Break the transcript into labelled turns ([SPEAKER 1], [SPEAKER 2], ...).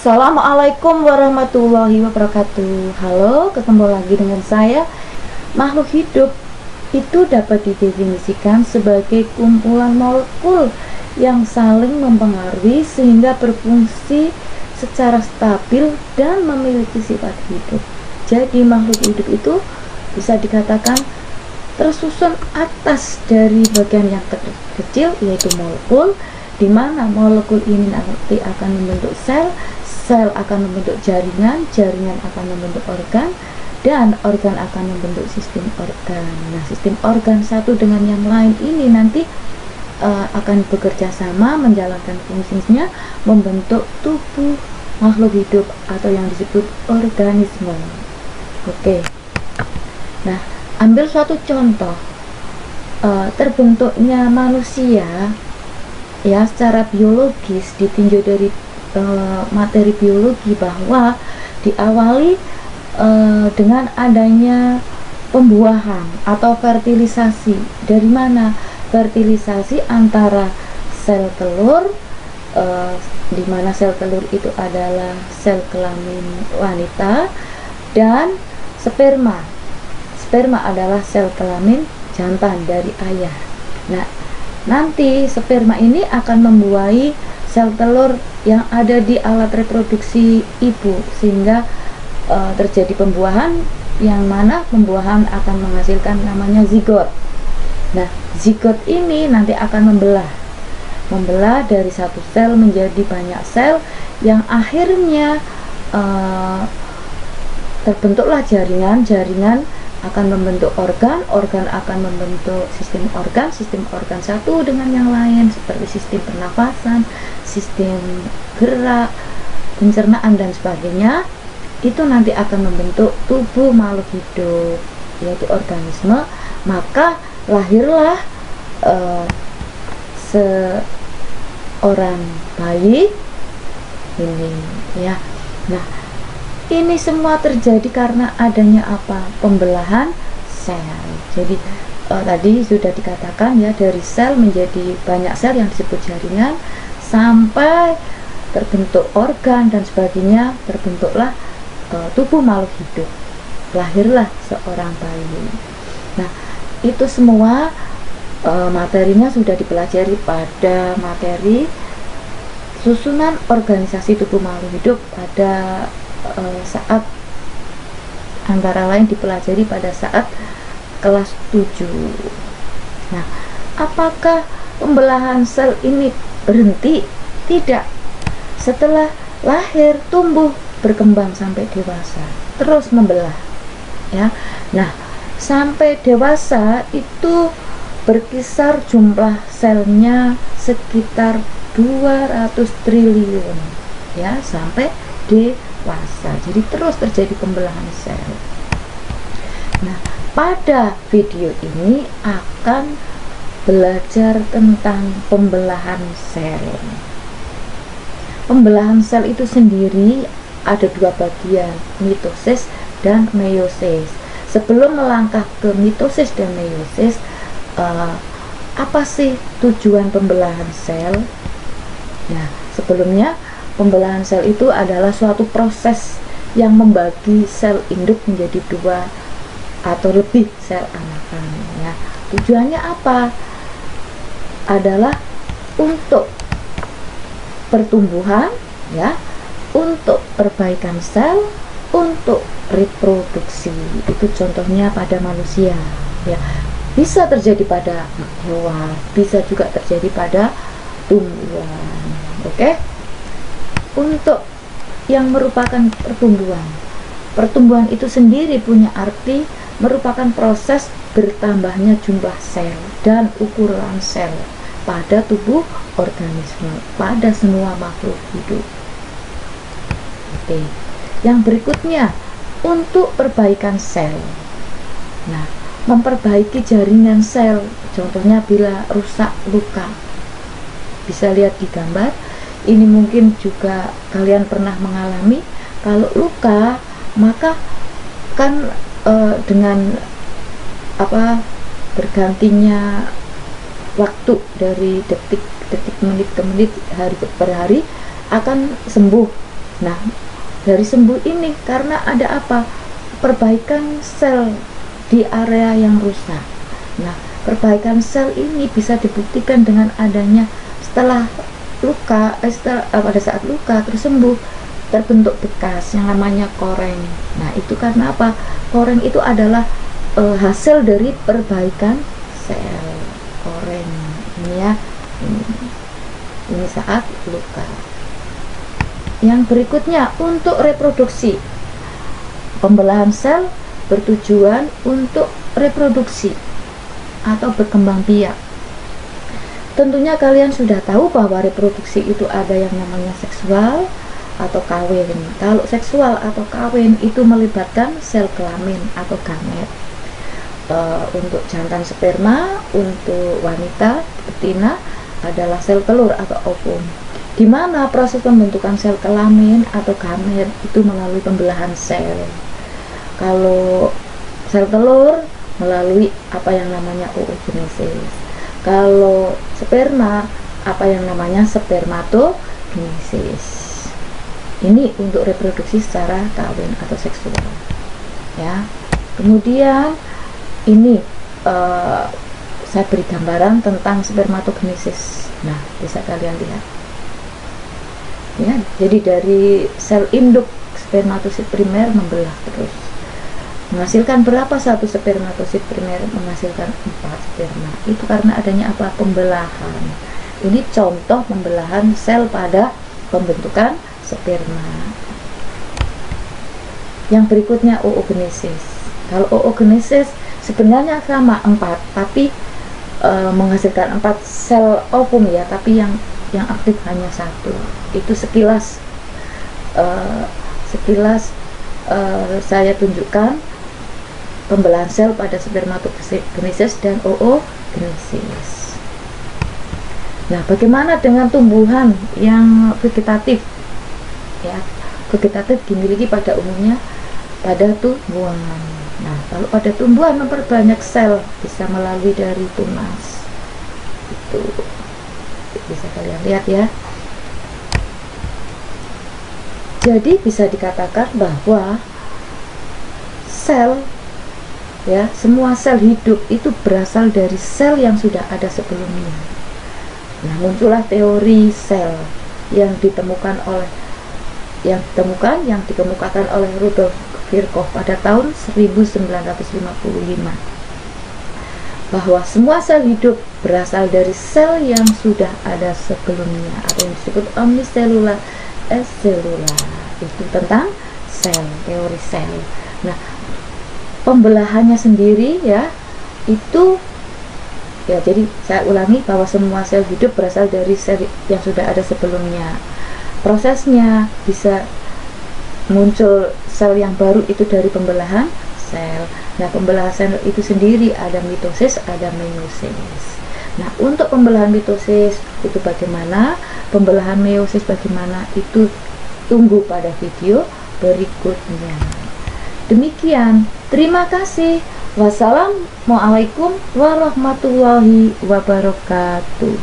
[SPEAKER 1] Assalamualaikum warahmatullahi wabarakatuh. Halo, ketemu lagi dengan saya. Makhluk hidup itu dapat didefinisikan sebagai kumpulan molekul yang saling mempengaruhi sehingga berfungsi secara stabil dan memiliki sifat hidup. Jadi makhluk hidup itu bisa dikatakan tersusun atas dari bagian yang terkecil, yaitu molekul, di mana molekul ini nanti akan membentuk sel, sel akan membentuk jaringan, jaringan akan membentuk organ, dan organ akan membentuk sistem organ. Nah, sistem organ satu dengan yang lain ini nanti akan bekerja sama menjalankan fungsinya membentuk tubuh makhluk hidup atau yang disebut organisme. Oke. Nah, ambil suatu contoh terbentuknya manusia ya secara biologis ditinjau dari materi biologi bahwa diawali dengan adanya pembuahan atau fertilisasi. Dari mana? Fertilisasi antara sel telur, di mana sel telur itu adalah sel kelamin wanita, dan sperma. Sperma adalah sel kelamin jantan dari ayah. Nah, nanti sperma ini akan membuahi sel telur yang ada di alat reproduksi ibu, sehingga terjadi pembuahan, yang mana pembuahan akan menghasilkan namanya zigot. Nah, zigot ini nanti akan membelah dari satu sel menjadi banyak sel, yang akhirnya terbentuklah jaringan akan membentuk organ, organ akan membentuk sistem organ satu dengan yang lain seperti sistem pernafasan, sistem gerak, pencernaan dan sebagainya. Itu nanti akan membentuk tubuh makhluk hidup, yaitu organisme. Maka lahirlah seorang bayi ini ya. Nah, ini semua terjadi karena adanya apa? Pembelahan sel. Jadi tadi sudah dikatakan ya, dari sel menjadi banyak sel yang disebut jaringan, sampai terbentuk organ dan sebagainya, terbentuklah tubuh makhluk hidup. Lahirlah seorang bayi. Nah, itu semua materinya sudah dipelajari pada materi susunan organisasi tubuh makhluk hidup pada saat antara lain dipelajari pada saat kelas 7. Nah, apakah pembelahan sel ini berhenti? Tidak. Setelah lahir, tumbuh, berkembang sampai dewasa, terus membelah ya. Nah, sampai dewasa itu berkisar jumlah selnya sekitar 200 triliun ya, sampai dewasa. Jadi terus terjadi pembelahan sel. Nah, pada video ini akan belajar tentang pembelahan sel. Pembelahan sel itu sendiri ada dua bagian, mitosis dan meiosis. Sebelum melangkah ke mitosis dan meiosis, apa sih tujuan pembelahan sel? Nah, sebelumnya pembelahan sel itu adalah suatu proses yang membagi sel induk menjadi dua atau lebih sel anakan ya. Tujuannya apa? Adalah untuk pertumbuhan ya, untuk perbaikan sel, untuk reproduksi. Itu contohnya pada manusia ya. Bisa terjadi pada hewan, bisa juga terjadi pada tumbuhan. Oke? Untuk yang merupakan pertumbuhan itu sendiri punya arti merupakan proses bertambahnya jumlah sel dan ukuran sel pada tubuh organisme, pada semua makhluk hidup. Oke. Yang berikutnya, untuk perbaikan sel. Nah, memperbaiki jaringan sel, contohnya bila rusak, luka. Bisa lihat di gambar. Ini mungkin juga kalian pernah mengalami. Kalau luka, maka kan dengan bergantinya waktu dari detik menit ke menit, hari per hari akan sembuh Nah, dari sembuh ini karena ada apa? Perbaikan sel di area yang rusak. Nah, perbaikan sel ini bisa dibuktikan dengan adanya setelah luka, pada saat luka terus sembuh, terbentuk bekas yang namanya koreng. Nah, itu karena apa? Koreng itu adalah hasil dari perbaikan sel. Koreng ini ya, ini saat luka. Yang berikutnya, untuk reproduksi. Pembelahan sel bertujuan untuk reproduksi atau berkembang biak. Tentunya kalian sudah tahu bahwa reproduksi itu ada yang namanya seksual atau kawin. Kalau seksual atau kawin itu melibatkan sel kelamin atau gamet. Untuk jantan sperma, untuk wanita betina adalah sel telur atau ovum. Di mana proses pembentukan sel kelamin atau gamet itu melalui pembelahan sel. Kalau sel telur melalui apa yang namanya oogenesis. Kalau sperma apa yang namanya spermatogenesis. Ini untuk reproduksi secara kawin atau seksual. Ya. Kemudian ini saya beri gambaran tentang spermatogenesis. Nah, bisa kalian lihat. Ya, jadi dari sel induk spermatosit primer membelah terus. Menghasilkan berapa satu spermatosit primer? Menghasilkan 4 sperma. Itu karena adanya apa? Pembelahan. Ini contoh pembelahan sel pada pembentukan sperma. Yang berikutnya oogenesis. Kalau oogenesis sebenarnya sama 4, tapi menghasilkan 4 sel ovum ya, tapi yang aktif hanya 1. Itu sekilas saya tunjukkan pembelahan sel pada spermatogenesis dan oogenesis. Nah, bagaimana dengan tumbuhan yang vegetatif? Ya, vegetatif dimiliki pada umumnya pada tumbuhan. Nah, kalau pada tumbuhan memperbanyak sel bisa melalui dari tunas. Itu bisa kalian lihat ya. Jadi bisa dikatakan bahwa sel ya, semua sel hidup itu berasal dari sel yang sudah ada sebelumnya. Nah, muncullah teori sel yang dikemukakan oleh Rudolf Virchow pada tahun 1955, bahwa semua sel hidup berasal dari sel yang sudah ada sebelumnya atau yang disebut omnicellular cellular. Itu tentang sel, teori sel. Nah, pembelahannya sendiri ya, itu ya, jadi saya ulangi bahwa semua sel hidup berasal dari sel yang sudah ada sebelumnya. Prosesnya bisa muncul sel yang baru itu dari pembelahan sel. Nah, pembelahan sel itu sendiri ada mitosis, ada meiosis. Nah, untuk pembelahan mitosis itu bagaimana, pembelahan meiosis bagaimana, itu tunggu pada video berikutnya. Demikian, terima kasih. Wassalamualaikum warahmatullahi wabarakatuh.